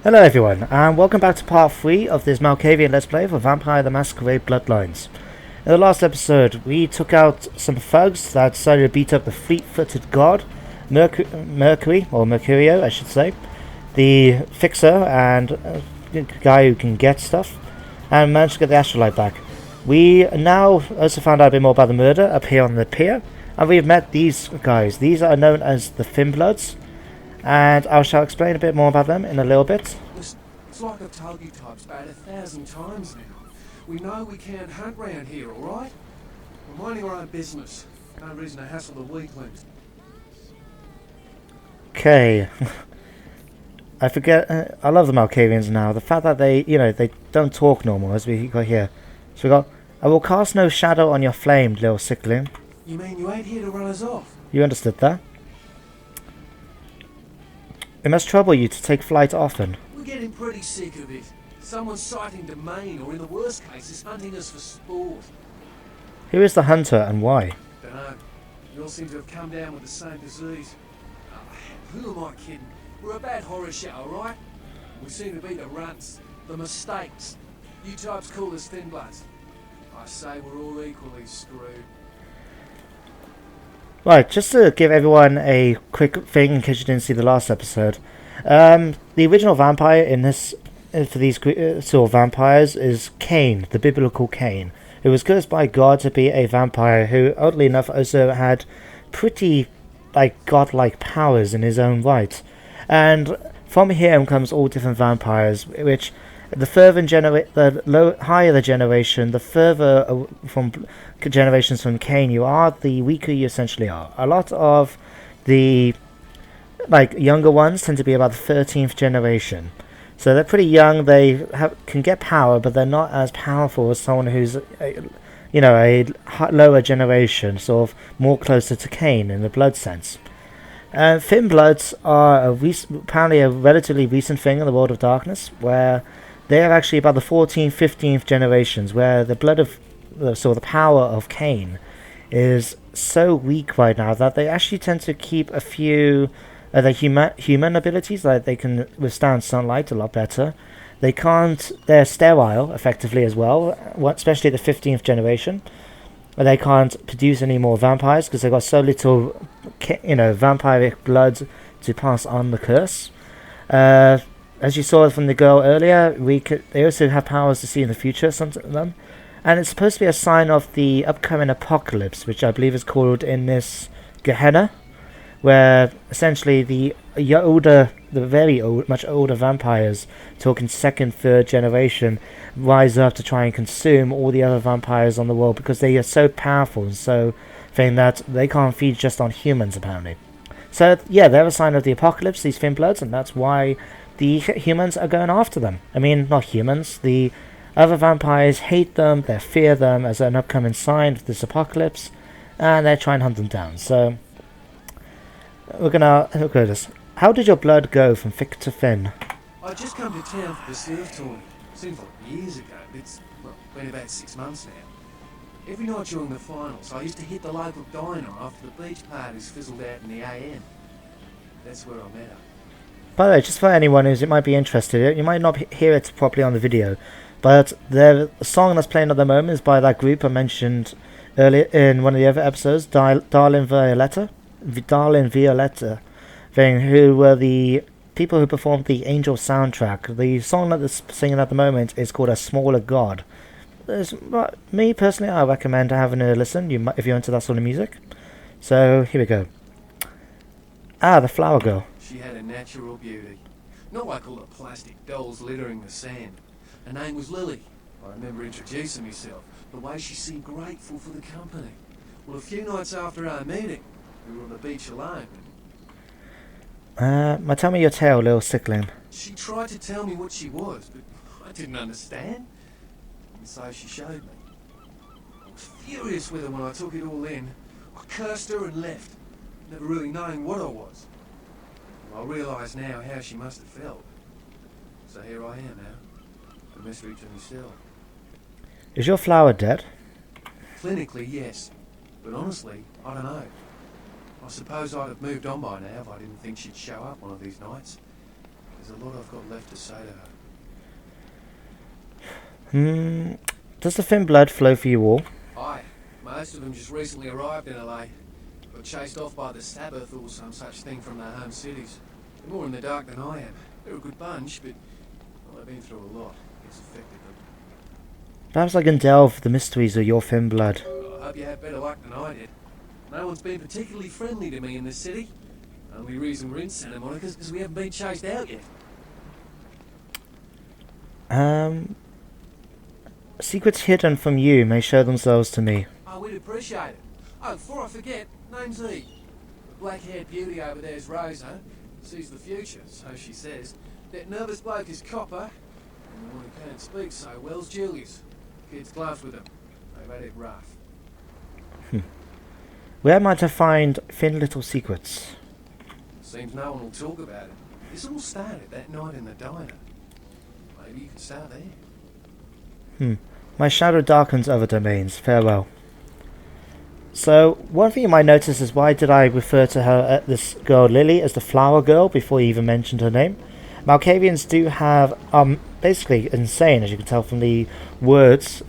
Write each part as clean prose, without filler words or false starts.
Hello everyone, and welcome back to part 3 of this Malkavian Let's Play for Vampire the Masquerade Bloodlines. In the last episode, we took out some thugs that decided to beat up the fleet-footed god, Mercury, or Mercurio I should say, the fixer and guy who can get stuff, and managed to get the astrolite back. We now also found out a bit more about the murder up here on the pier, and we've met these guys. These are known as the Finbloods, and I shall explain a bit more about them in a little bit. It's like I've told you types about 1,000 times now. We know we can't hunt round here, alright? We're minding our own business. No reason to hassle the weaklings. Okay. I forget, I love the Malkavians now. The fact that they don't talk normal, as we got here. So we got, I will cast no shadow on your flame, little sickling. You mean you ain't here to run us off? You understood that? It must trouble you to take flight often. We're getting pretty sick of it. Someone's sighting domain, or in the worst cases, hunting us for sport. Who is the hunter and why? Dunno. You all seem to have come down with the same disease. Who am I kidding? We're a bad horror show, alright? We seem to be the runts, the mistakes. You types call us thin bloods. I say we're all equally screwed. Right, just to give everyone a quick thing in case you didn't see the last episode. The original vampire in this, for these sort of vampires, is Cain, the biblical Cain, who was cursed by God to be a vampire who, oddly enough, also had pretty, godlike powers in his own right. And from him comes all different vampires, which the higher the generation, the further from generations from Cain you are, the weaker you essentially are. A lot of the younger ones tend to be about the 13th generation, so they're pretty young. They can get power, but they're not as powerful as someone who's a lower generation, sort of more closer to Cain in the blood sense. Finbloods are apparently a relatively recent thing in the world of darkness, where they are actually about the 14th, 15th generations, where the blood of, the power of Cain is so weak right now that they actually tend to keep a few their human abilities, like they can withstand sunlight a lot better. They're sterile, effectively, as well, especially the 15th generation. They can't produce any more vampires because they've got so little, vampiric blood to pass on the curse. As you saw from the girl earlier, they also have powers to see in the future, some of them. And it's supposed to be a sign of the upcoming apocalypse, which I believe is called in this Gehenna, where essentially the very old, much older vampires, talking second, third generation, rise up to try and consume all the other vampires on the world because they are so powerful and so thing that they can't feed just on humans, apparently. So, yeah, they're a sign of the apocalypse, these Finbloods, and that's why the humans are going after them. I mean, not humans. The other vampires hate them, they fear them as an upcoming sign of this apocalypse, and they try and hunt them down. So, we're gonna look at this. How did your blood go from thick to thin? I just come to town for the surf tournament. Seems like years ago, but it's been about 6 months now. Every night during the finals, I used to hit the local diner after the beach parties fizzled out in the AM. That's where I met her. By the way, just for anyone who might be interested, you might not hear it properly on the video, but the song that's playing at the moment is by that group I mentioned earlier in one of the other episodes, Darling Violetta, who were the people who performed the Angel soundtrack. The song that they're singing at the moment is called A Smaller God. Me, personally, I recommend having a listen if you're into that sort of music. So, here we go. The Flower Girl. She had a natural beauty. Not like all the plastic dolls littering the sand. Her name was Lily. I remember introducing myself. The way she seemed grateful for the company. Well, a few nights after our meeting, we were on the beach alone. Tell me your tale, little sickling. She tried to tell me what she was, but I didn't understand. And so she showed me. I was furious with her when I took it all in. I cursed her and left, never really knowing what I was. I realise now how she must have felt. So here I am now, a mystery to myself. Is your flower dead? Clinically, yes. But honestly, I don't know. I suppose I'd have moved on by now if I didn't think she'd show up one of these nights. There's a lot I've got left to say to her. Does the thin blood flow for you all? Aye. Most of them just recently arrived in LA. Got chased off by the Sabbath or some such thing from their home cities. They're more in the dark than I am. They're a good bunch, but well, they've been through a lot. It's affected them. Perhaps I can delve the mysteries of your thin blood. Well, I hope you had better luck than I did. No one's been particularly friendly to me in this city. Only reason we're in Santa Monica is because we haven't been chased out yet. Secrets hidden from you may show themselves to me. Oh, we'd appreciate it. Oh, before I forget, name's E. The black-haired beauty over there's Rosa. Sees the future, so she says. That nervous bloke is Copper. And the one who can't speak so well's Julius. Kids gloves with him. They've had it rough. Where might I find thin little secrets? Seems no one will talk about it. This all started that night in the diner. Maybe you could start there. My shadow darkens other domains. Farewell. So, one thing you might notice is why did I refer to her, this girl Lily, as the flower girl before you even mentioned her name? Malkavians do have, basically insane, as you can tell from the words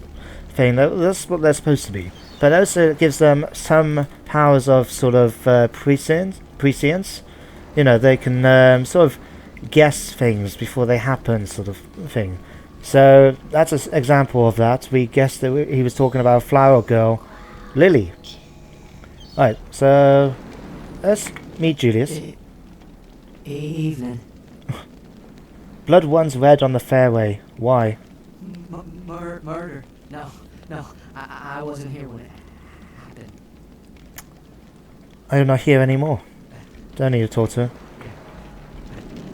thing. That's what they're supposed to be. But also it gives them some powers of sort of prescience. You know, they can sort of guess things before they happen, sort of thing. So that's an example of that. We guessed that he was talking about a flower girl, Lily. Alright, so let's meet Julius. Evening. Blood runs red on the fairway. Why? Murder. No. I wasn't here when it happened. I am not here anymore. Don't need to talk to her.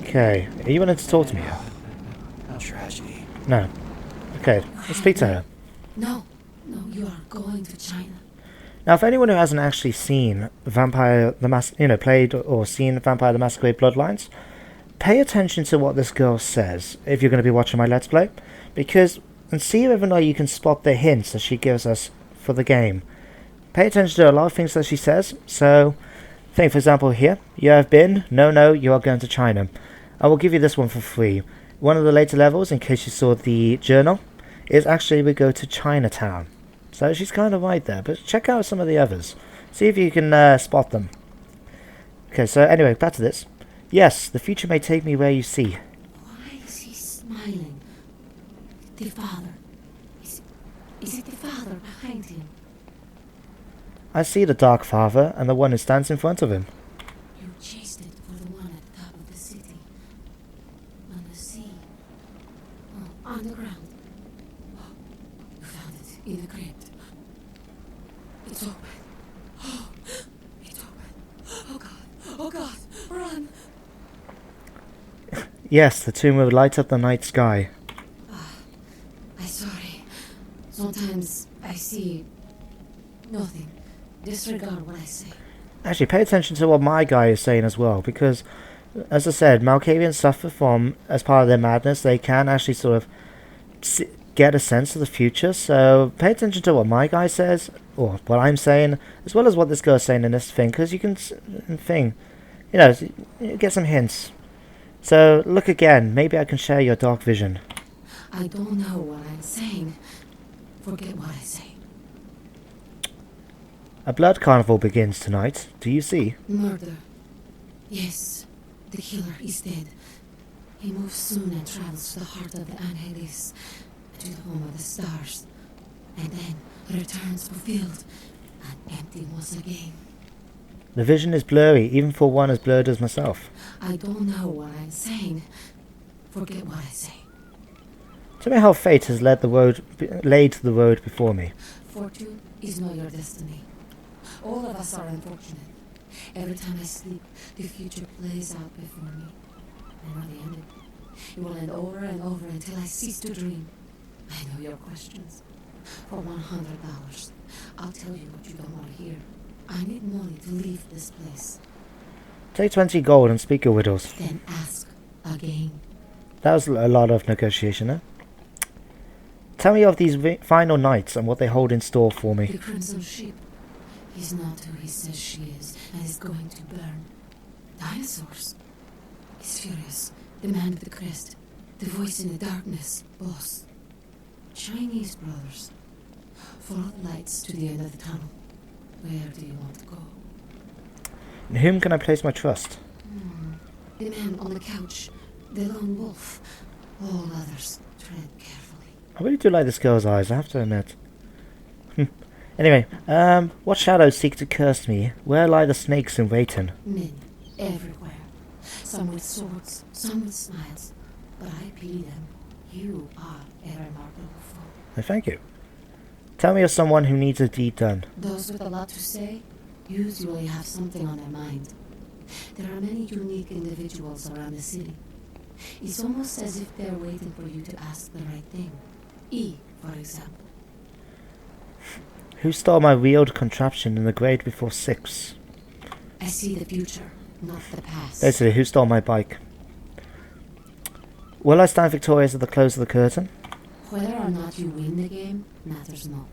Okay, are you willing to talk to me? Tragedy. No. Okay, let's speak to her. No, you are going to China. Now, for anyone who hasn't actually seen played or seen Vampire the Masquerade Bloodlines, pay attention to what this girl says if you're going to be watching my Let's Play, and see whether or not you can spot the hints that she gives us for the game. Pay attention to a lot of things that she says. So, think for example here, you have been, no, you are going to China. I will give you this one for free. One of the later levels, in case you saw the journal, is actually we go to Chinatown. So she's kind of right there, but check out some of the others. See if you can spot them. Okay, so anyway, back to this. Yes, the future may take me where you see. Why is he smiling? The father. Is it the father behind him? I see the Dark Father and the one who stands in front of him. You chased it for the one at the top of the city. On the sea. Oh, on the ground. Oh, you found it in the crypt. It's open. Oh, it's open. Oh God, run! Yes, the tomb will light up the night sky. I'm sorry. Sometimes I see nothing. Disregard what I say. Actually, pay attention to what my guy is saying as well, because, as I said, Malkavians suffer from, as part of their madness, they can actually sort of get a sense of the future, so pay attention to what my guy says, or what I'm saying, as well as what this girl's saying in this thing, because you can, get some hints. So, look again, maybe I can share your dark vision. I don't know what I'm saying. Forget what I say. A blood carnival begins tonight. Do you see? Murder. Yes, the killer is dead. He moves soon and travels to the heart of the Angelis, to the home of the stars, and then returns fulfilled and empty once again. The vision is blurry, even for one as blurred as myself. I don't know what I'm saying. Forget what I say. Tell me how fate has laid the road before me. Fortune is not your destiny. All of us are unfortunate. Every time I sleep, the future plays out before me. Never the ending. It will end over and over until I cease to dream. I know your questions. For $100, I'll tell you what you don't want to hear. I need money to leave this place. Take 20 gold and speak your riddles. Then ask again. That was a lot of negotiation, eh? Tell me of these final nights and what they hold in store for me. The Crimson Ship is not who he says she is, and is going to burn. Dinosaurs. He's furious. The man with the crest. The voice in the darkness. Boss. Chinese brothers. Follow the lights to the end of the tunnel. Where do you want to go? In whom can I place my trust? The man on the couch. The lone wolf. All others, tread carefully. I really do like this girl's eyes, I have to admit. Anyway, what shadows seek to curse me? Where lie the snakes in waiting? Men, everywhere. Some with swords, some with smiles. But I pity them. You are a remarkable foe. Oh, thank you. Tell me of someone who needs a deed done. Those with a lot to say usually have something on their mind. There are many unique individuals around the city. It's almost as if they're waiting for you to ask the right thing. E, for example. Who stole my wheeled contraption in the grade before 6? I see the future, not the past. Basically, who stole my bike? Will I stand victorious at the close of the curtain? Whether or not you win the game matters not.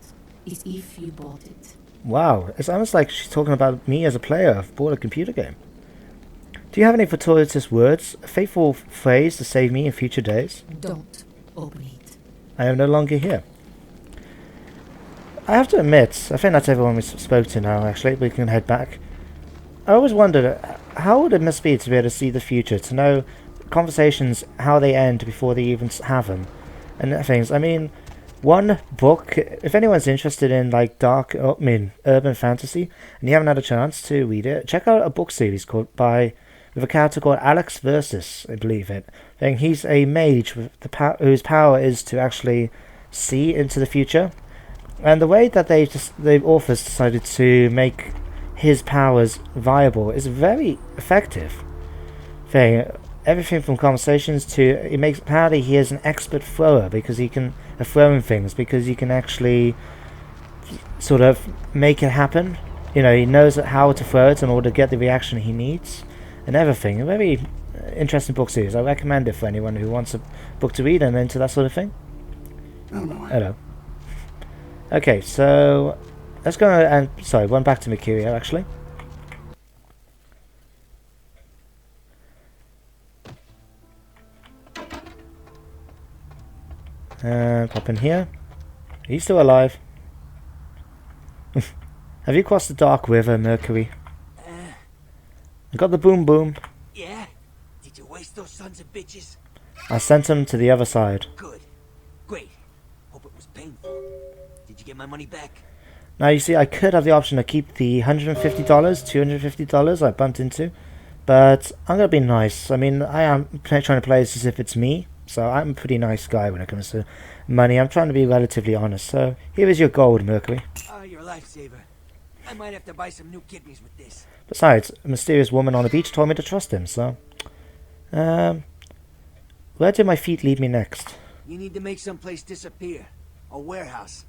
It's if you bought it. Wow, it's almost like she's talking about me as a player. I've bought a computer game. Do you have any fortuitous words? A faithful phrase to save me in future days? Don't open it. I am no longer here. I have to admit, I think that's everyone we spoke to now, actually. We can head back. I always wondered, how would it must be to be able to see the future, to know conversations, how they end before they even have them, and things. I mean, one book, if anyone's interested in, like, urban fantasy, and you haven't had a chance to read it, check out a book series with a character called Alex Versus, I believe it. And he's a mage with whose power is to actually see into the future. And the way that the authors decided to make his powers viable is very effective. Everything from conversations to apparently he is an expert thrower because he can throwing things because he can actually sort of make it happen. You know, he knows how to throw it in order to get the reaction he needs and everything. A very interesting book series. I recommend it for anyone who wants a book to read and into that sort of thing. Hello. Okay, so let's go and went back to Mercurio actually. Pop in here. Are you still alive? Have you crossed the dark river, Mercury? I got the boom boom. Yeah? Did you waste those sons of bitches? I sent them to the other side. Good. Great. Hope it was painful. Did you get my money back? Now you see, I could have the option to keep the $150, $250 I bumped into, but I'm gonna be nice. I mean, I am trying to play this as if it's me, so I'm a pretty nice guy when it comes to money. I'm trying to be relatively honest. So here is your gold, Mercury. Oh, you're a lifesaver. I might have to buy some new kidneys with this. Besides, a mysterious woman on the beach told me to trust him. So, where do my feet lead me next? You need to make someplace disappear. A warehouse.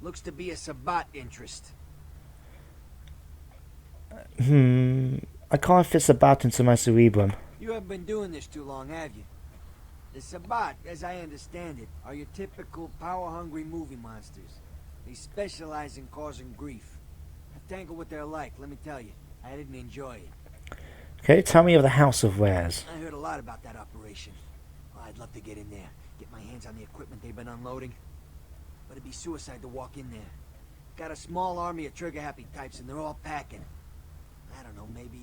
Looks to be a Sabbat interest. I can't fit Sabbat into my cerebrum. You haven't been doing this too long, have you? The Sabbat, as I understand it, are your typical power-hungry movie monsters. They specialize in causing grief. I've tangled what they're like, let me tell you. I didn't enjoy it. Okay, tell me of the House of Wares. I heard a lot about that operation. Well, I'd love to get in there, get my hands on the equipment they've been unloading. But it'd be suicide to walk in there. Got a small army of trigger-happy types, and they're all packing. I don't know, maybe,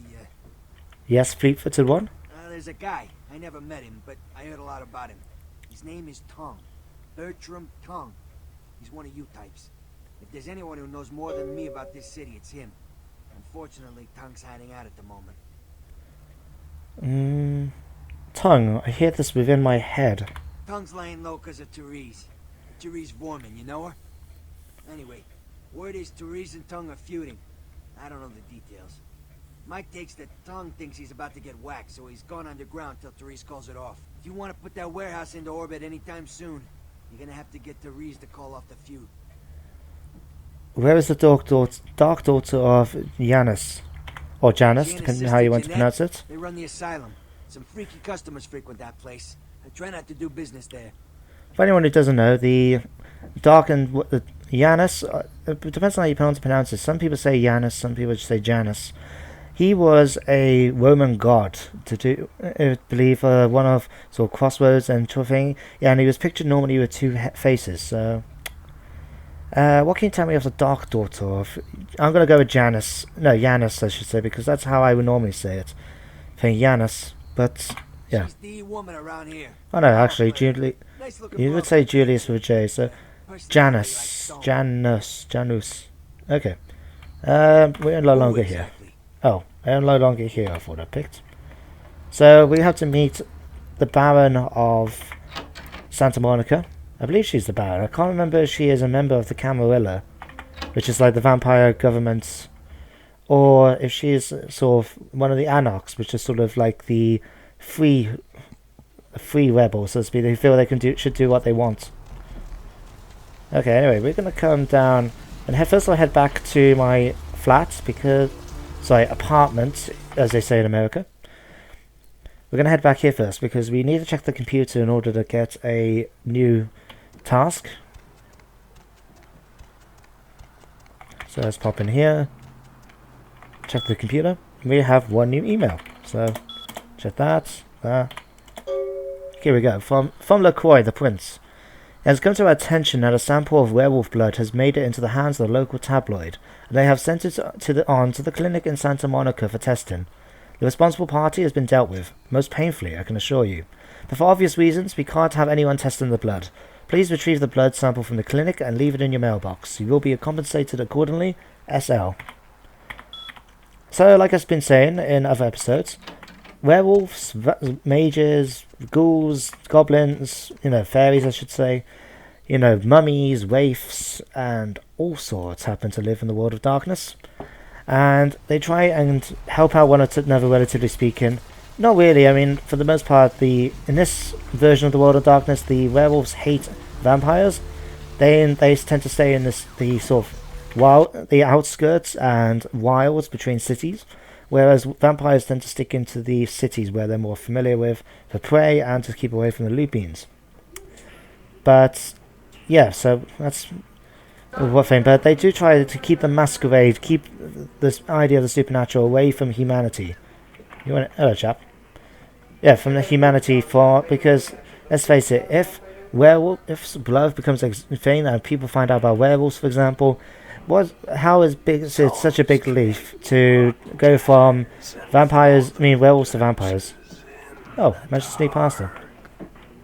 Yes, fleet-footed one? there's a guy. I never met him, but I heard a lot about him. His name is Tongue. Bertram Tongue. He's one of you types. If there's anyone who knows more than me about this city, it's him. Unfortunately, Tongue's hiding out at the moment. Tongue, I hear this within my head. Tongue's laying low because of Therese. Therese Vorman, you know her? Anyway, word is Therese and Tongue are feuding. I don't know the details. Mike takes that Tongue thinks he's about to get whacked, so he's gone underground till Therese calls it off. If you want to put that warehouse into orbit anytime soon, you're gonna have to get Therese to call off the feud. Where is the dark daughter of Janus? Or Janus, depending on how you want to pronounce it. They run the asylum. Some freaky customers frequent that place. I try not to do business there. For anyone who doesn't know, the Dark and Janus, it depends on how you pronounce it. Some people say Janus, some people just say Janus. He was a Roman god to do, I believe, one of sort of crossroads and sort of thing. Yeah, and he was pictured normally with two faces. So, what can you tell me of the Dark Daughter? I'm gonna go with Janus. No, Janus, I should say, because that's how I would normally say it. I think Janus, but yeah. She's the woman around here. Oh no, actually, Julie. Nice looking You would blonde. say Julius with a J. So, Janus, Janus. Okay. We're no longer here. Oh, I'm no longer here, I thought I picked. So we have to meet the Baron of Santa Monica. I believe she's the Baron. I can't remember if she is a member of the Camarilla, which is like the vampire government, or if she is sort of one of the Anarchs, which is sort of like the free rebels, so to speak. They feel they should do what they want. Okay, anyway, we're going to come down, and first I'll head back to my flat, apartment, as they say in America. We're going to head back here first, because we need to check the computer in order to get a new task. So let's pop in here, check the computer, we have one new email. So, check that, Here we go, from LaCroix, the Prince. It has come to our attention that a sample of werewolf blood has made it into the hands of the local tabloid, and they have sent it on to the clinic in Santa Monica for testing. The responsible party has been dealt with, most painfully, I can assure you. But for obvious reasons, we can't have anyone testing the blood. Please retrieve the blood sample from the clinic and leave it in your mailbox. You will be compensated accordingly, SL. So, like I've been saying in other episodes, werewolves, mages, ghouls, goblins, fairies I should say, mummies, wraiths, and all sorts happen to live in the world of darkness. And they try and help out one another, relatively speaking. Not really, I mean, for the most part, in this version of the world of darkness, the werewolves hate vampires. They tend to stay in the sort of the outskirts and wilds between cities, whereas vampires tend to stick into the cities where they're more familiar with for prey and to keep away from the lupines. But yeah, so that's one thing. But they do try to keep the masquerade, keep this idea of the supernatural away from humanity. Hello, chap. Yeah, from the humanity, because let's face it, if blood becomes a thing and people find out about werewolves, for example, how is it's such a big leap to go from werewolves to vampires? Oh, managed to sneak past them.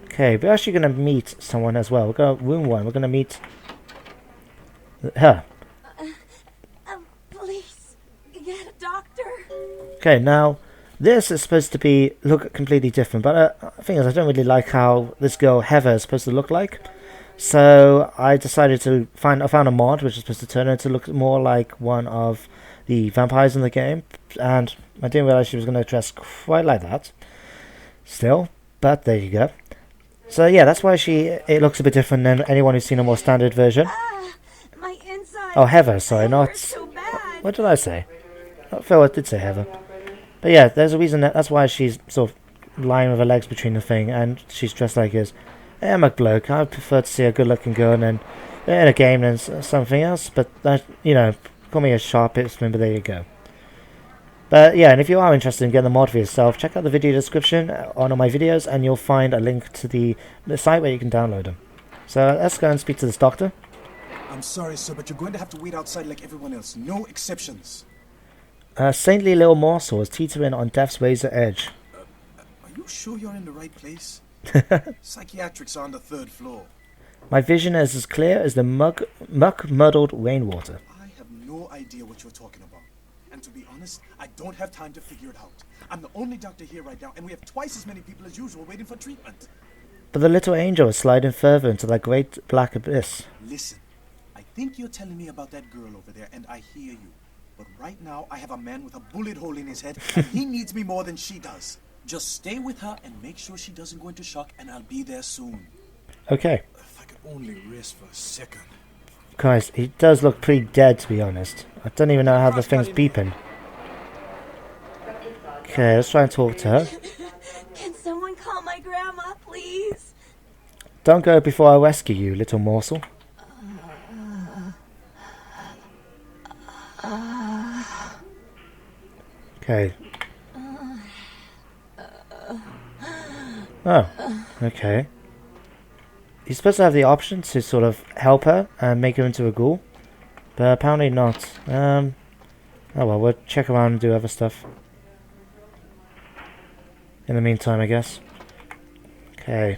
Okay, we're actually going to meet someone as well. We're going to room 1. We're going to meet her. Please, get a doctor. Okay, now this is supposed to look completely different, but the thing is, I don't really like how this girl Heather is supposed to look like. So I decided to I found a mod which is supposed to turn her to look more like one of the vampires in the game, and I didn't realize she was going to dress quite like that. Still, but there you go. So yeah, that's why it looks a bit different than anyone who's seen a more standard version. My inside. Oh, Heather, sorry, not. So bad. What did I say? I feel I did say Heather. But yeah, there's a reason that's why she's sort of lying with her legs between the thing, and she's dressed like this. Hey, I'm a bloke. I prefer to see a good-looking girl in a game than something else. But call me a sharpest, but there you go. But yeah, and if you are interested in getting the mod for yourself, check out the video description on all my videos, and you'll find a link to the site where you can download them. So let's go and speak to this doctor. I'm sorry, sir, but you're going to have to wait outside like everyone else. No exceptions. Saintly little morsel is teetering on death's razor edge. Are you sure you're in the right place? Psychiatrics are on the 3rd floor. My vision is as clear as the muck-muddled rainwater. I have no idea what you're talking about. And to be honest, I don't have time to figure it out. I'm the only doctor here right now, and we have twice as many people as usual waiting for treatment. But the little angel is sliding further into that great black abyss. Listen, I think you're telling me about that girl over there, and I hear you. But right now, I have a man with a bullet hole in his head, and he needs me more than she does. Just stay with her and make sure she doesn't go into shock, and I'll be there soon. Okay. If I could only rest for a second. Guys, he does look pretty dead, to be honest. I don't even know how the thing's beeping. Okay, let's try and talk to her. Can someone call my grandma, please? Don't go before I rescue you, little morsel. Okay, Okay. Oh, okay. You're supposed to have the option to sort of help her and make her into a ghoul, but apparently not. Oh well, we'll check around and do other stuff. In the meantime, I guess. Okay.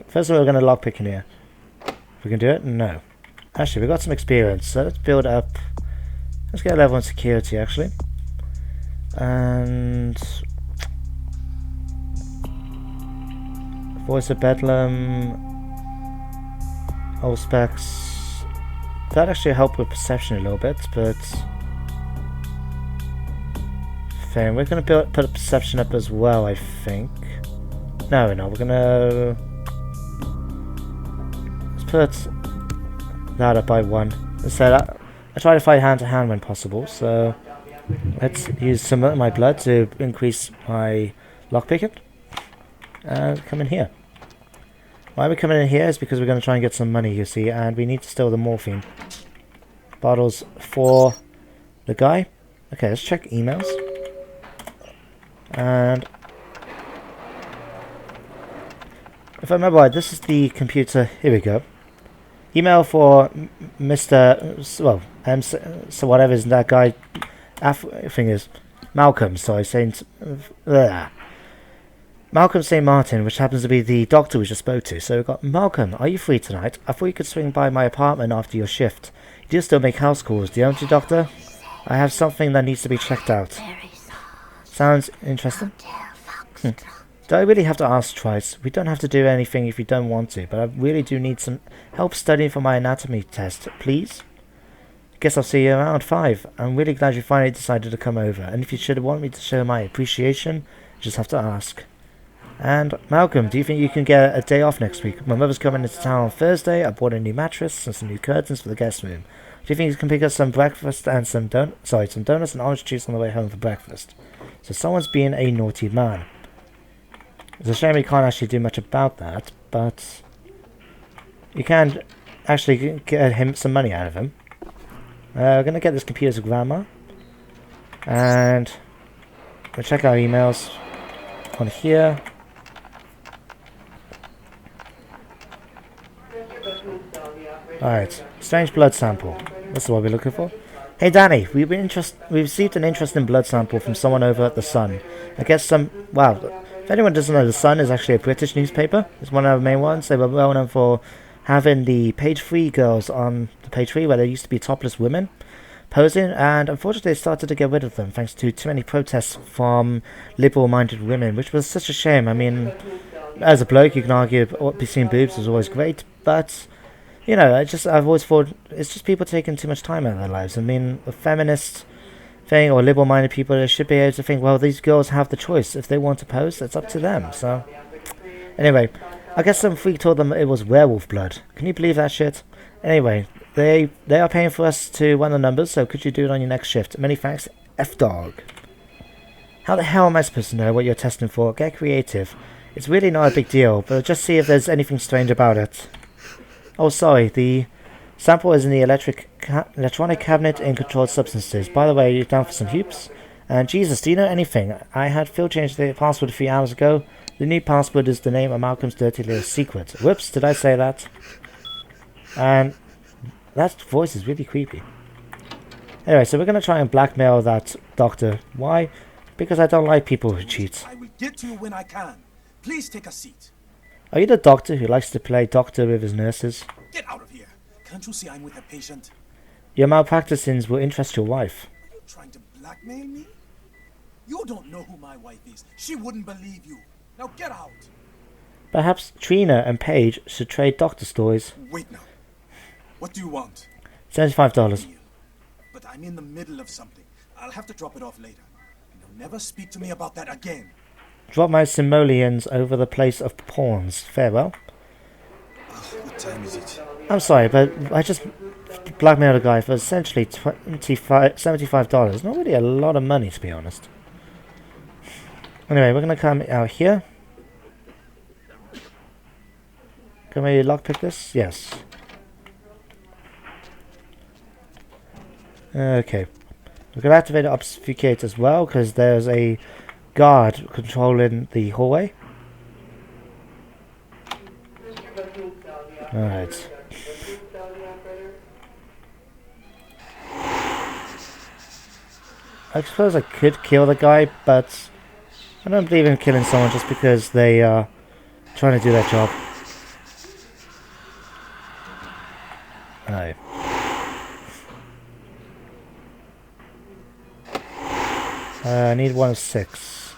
First of all, we're going to lockpick in here. If we can do it? No. Actually, we got some experience, so let's build up. Let's get a level 1 security, actually. And Voice of Bedlam, all specs. That actually helped with perception a little bit, but fine. We're going to put a perception up as well, I think. No, we're not. We're going to put that up by 1. Instead, I try to fight hand to hand when possible, so let's use some of my blood to increase my lockpicking. And come in here. Why we're coming in here is because we're going to try and get some money, you see, and we need to steal the morphine bottles for the guy. Okay, let's check emails. And if I remember right, this is the computer. Here we go. Email for Mr. Well, so whatever is that guy. Thing is Malcolm. Sorry, Saint. Malcolm St. Martin, which happens to be the doctor we just spoke to. So we've got Malcolm. Are you free tonight? I thought you could swing by my apartment after your shift. You do still make house calls, don't you, Doctor? I have something that needs to be checked out. Sounds interesting. Do I really have to ask twice? We don't have to do anything if you don't want to, but I really do need some help studying for my anatomy test, please. Guess I'll see you around 5. I'm really glad you finally decided to come over, and if you should want me to show my appreciation, you just have to ask. And Malcolm, do you think you can get a day off next week? My mother's coming into town on Thursday. I bought a new mattress and some new curtains for the guest room. Do you think you can pick up some breakfast and some donuts and orange juice on the way home for breakfast? So someone's being a naughty man. It's a shame we can't actually do much about that, but you can actually get him some money out of him. We're going to get this computer to grandma, and we'll check our emails on here. Alright, strange blood sample. That's what we're looking for. Hey Danny, we received an interesting blood sample from someone over at The Sun. I guess wow, if anyone doesn't know, The Sun is actually a British newspaper. It's one of the main ones. They were well known for having the page 3 girls on the page 3 where there used to be topless women posing, and unfortunately they started to get rid of them thanks to too many protests from liberal-minded women, which was such a shame. I mean, as a bloke you can argue seeing boobs is always great, but you know, I've always thought it's just people taking too much time out of their lives. I mean, a feminist thing or liberal-minded people, they should be able to think, well, these girls have the choice. If they want to pose, it's up to them. So anyway, I guess some freak told them it was werewolf blood. Can you believe that shit? Anyway, they are paying for us to run the numbers, so could you do it on your next shift? Many thanks, F-Dog. How the hell am I supposed to know what you're testing for? Get creative. It's really not a big deal, but just see if there's anything strange about it. Oh, sorry, the sample is in the electronic cabinet in controlled substances. By the way, you're down for some hoops? And Jesus, do you know anything? I had Phil change the password a few hours ago. The new password is the name of Malcolm's dirty little secret. Whoops, did I say that? And that voice is really creepy. Anyway, so we're going to try and blackmail that doctor. Why? Because I don't like people who cheat. I will get to you when I can. Please take a seat. Are you the doctor who likes to play doctor with his nurses? Get out of here. Can't you see I'm with a patient? Your malpracticings will interest your wife. Are you trying to blackmail me? You don't know who my wife is. She wouldn't believe you. Now get out. Perhaps Trina and Paige should trade doctor stories. Wait now. What do you want? $75. But I'm in the middle of something. I'll have to drop it off later. And you'll never speak to me about that again. Drop my simoleons over the place of pawns. Farewell. What time is it? I'm sorry, but I just blackmailed a guy for essentially $75. Not really a lot of money, to be honest. Anyway, we're going to come out here. Can we lockpick this? Yes. Okay. We're going to activate Obfuscate as well, because there's a guard controlling the hallway. Alright. I suppose I could kill the guy, but I don't believe in killing someone just because they are trying to do their job. No. I need 1 of 6.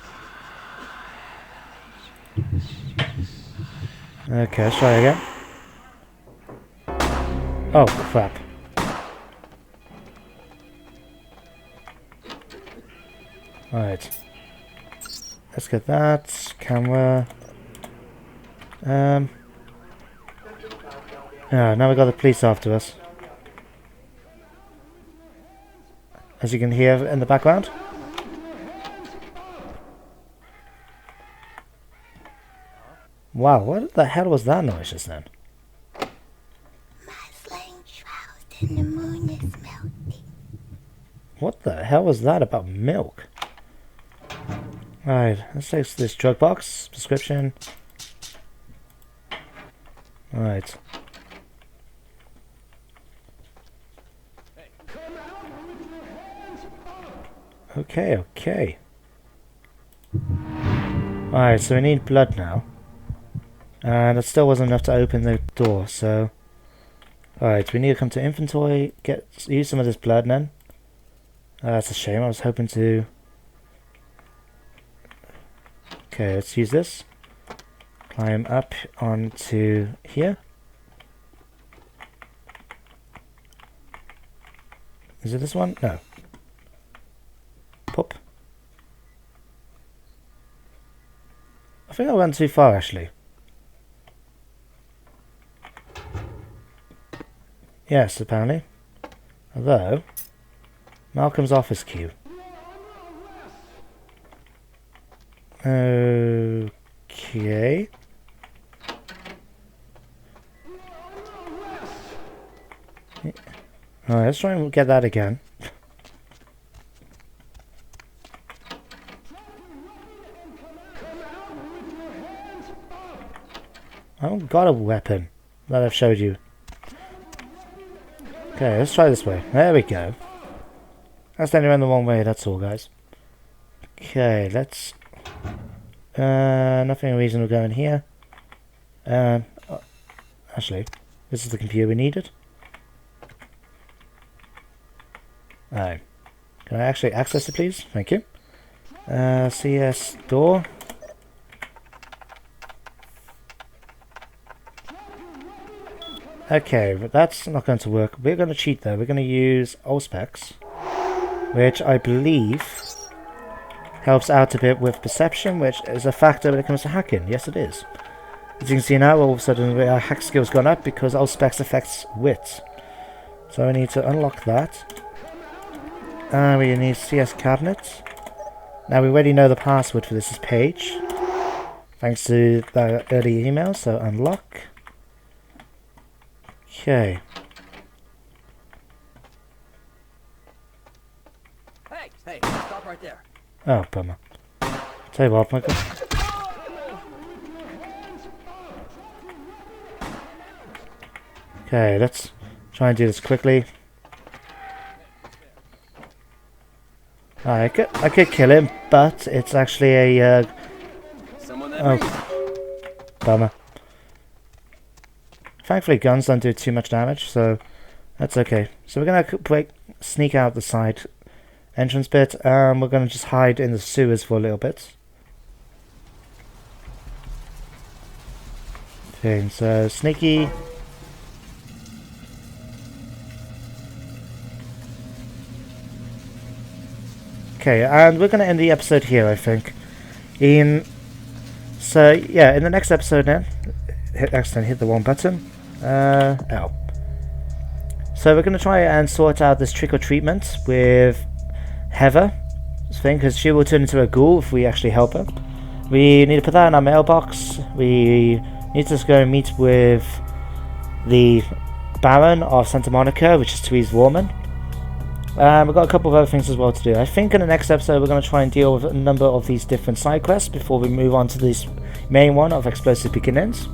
Okay, let's try again. Oh, crap. Alright. Let's get that. Camera. Now we got the police after us. As you can hear in the background. Wow, what the hell was that noise just then? And the moon is melting. What the hell was that about milk? Alright, let's take this drug box, prescription. Alright. Okay. Alright, so we need blood now. And it still wasn't enough to open the door, so... Alright, we need to come to inventory, use some of this blood then. That's a shame, I was hoping to... Okay, let's use this. Climb up onto here. Is it this one? No. Pop. I think I went too far actually. Yes, apparently. Although, Malcolm's office queue. Okay. Alright, let's try and get that again. I haven't got a weapon that I've showed you. Okay, let's try this way. There we go. That's standing around the wrong way, that's all, guys. Okay, let's... nothing reasonable going here. Actually, this is the computer we needed. Alright. Can I actually access it, please? Thank you. CS door. Okay, but that's not going to work. We're going to cheat though. We're going to use Auspex, which I believe helps out a bit with perception, which is a factor when it comes to hacking. Yes, it is. As you can see now, all of a sudden our hack skill's gone up because Auspex affects wit. So I need to unlock that. And we need CS cabinet. Now we already know the password for this is page, thanks to the early email. So unlock. Okay. Hey, stop right there. Oh, bummer. Tell you what, Michael. Okay, let's try and do this quickly. I could kill him, but it's actually a bummer. Thankfully guns don't do too much damage, so that's okay. So we're gonna sneak out the side entrance bit, and we're gonna just hide in the sewers for a little bit. Okay, so sneaky. Okay, and we're gonna end the episode here, I think. So yeah, in the next episode then, accidentally hit the wrong button. L. So we're gonna try and sort out this trick or treatment with Heather thing, because she will turn into a ghoul if we actually help her. We need to put that in our mailbox. We need to just go and meet with the Baron of Santa Monica, which is Therese Warman. We've got a couple of other things as well to do. I think in the next episode we're going to try and deal with a number of these different side quests before we move on to this main one of Explosive Beginnings.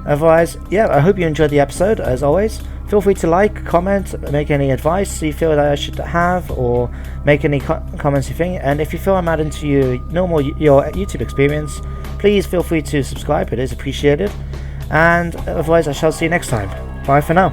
Otherwise, yeah, I hope you enjoyed the episode. As always, feel free to like, comment, make any advice you feel that I should have, or make any comments you think. And if you feel I'm adding to your YouTube experience, please feel free to subscribe. It is appreciated. And otherwise, I shall see you next time. Bye for now.